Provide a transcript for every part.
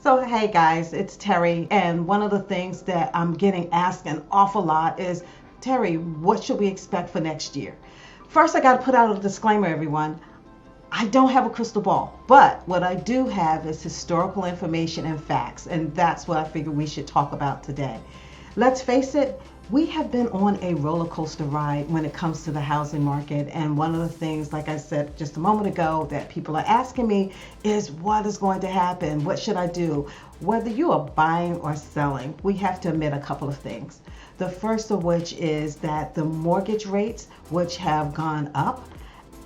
So, hey guys, it's Terry, and one of the things that I'm getting asked an awful lot is, Terry, what should we expect for next year? First, I got to put out a disclaimer, everyone. I don't have a crystal ball, but what I do have is historical information and facts, and that's what I figured we should talk about today. Let's face it, we have been on a roller coaster ride when it comes to the housing market. And one of the things, like I said just a moment ago, that people are asking me is what is going to happen? What should I do? Whether you are buying or selling, we have to admit a couple of things. The first of which is that the mortgage rates, which have gone up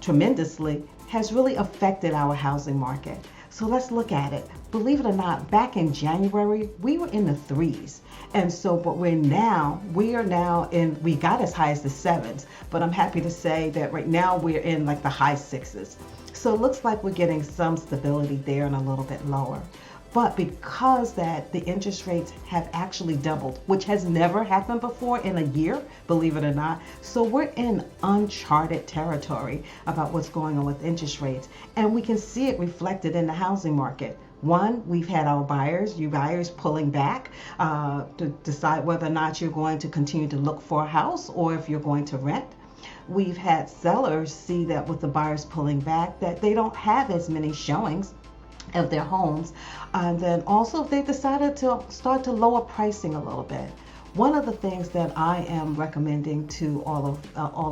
tremendously, has really affected our housing market. So let's look at it. Believe it or not, back in January, we were in the threes. And so, but we are now in, we got as high as the sevens, but I'm happy to say that right now we're in like the high sixes. So it looks like we're getting some stability there and a little bit lower. But because that the interest rates have actually doubled, which has never happened before in a year, believe it or not. So we're in uncharted territory about what's going on with interest rates. And we can see it reflected in the housing market. One, we've had our you buyers pulling back to decide whether or not you're going to continue to look for a house or if you're going to rent. We've had sellers see that with the buyers pulling back, that they don't have as many showings of their homes. And then also they decided to start to lower pricing a little bit. One of the things that I am recommending to all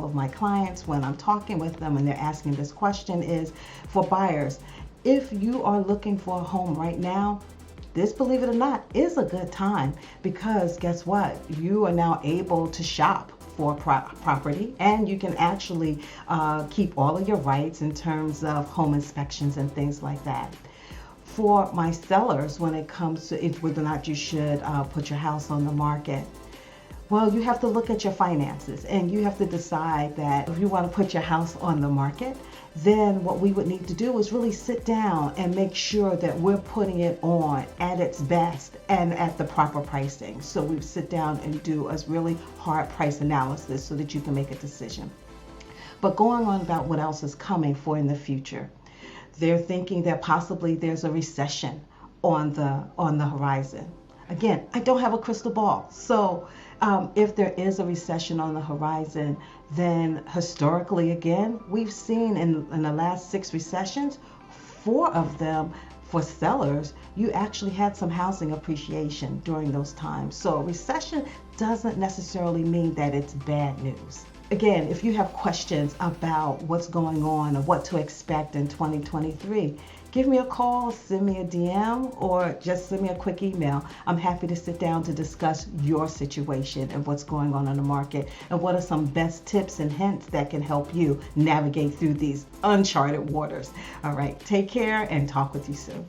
of my clients when I'm talking with them and they're asking this question is for buyers. If you are looking for a home right now, this, believe it or not, is a good time because guess what? You are now able to shop for property and you can actually keep all of your rights in terms of home inspections and things like that. For my sellers, when it comes to whether or not you should put your house on the market, well, you have to look at your finances and you have to decide that if you want to put your house on the market, then what we would need to do is really sit down and make sure that we're putting it on at its best and at the proper pricing. So we sit down and do a really hard price analysis so that you can make a decision. But going on about what else is coming for in the future, they're thinking that possibly there's a recession on the horizon. Again, I don't have a crystal ball. So if there is a recession on the horizon, then historically, again, we've seen in the last 6 recessions, 4 of them for sellers, you actually had some housing appreciation during those times. So recession doesn't necessarily mean that it's bad news. Again, if you have questions about what's going on or what to expect in 2023, give me a call, send me a DM, or just send me a quick email. I'm happy to sit down to discuss your situation and what's going on in the market and what are some best tips and hints that can help you navigate through these uncharted waters. All right, take care and talk with you soon.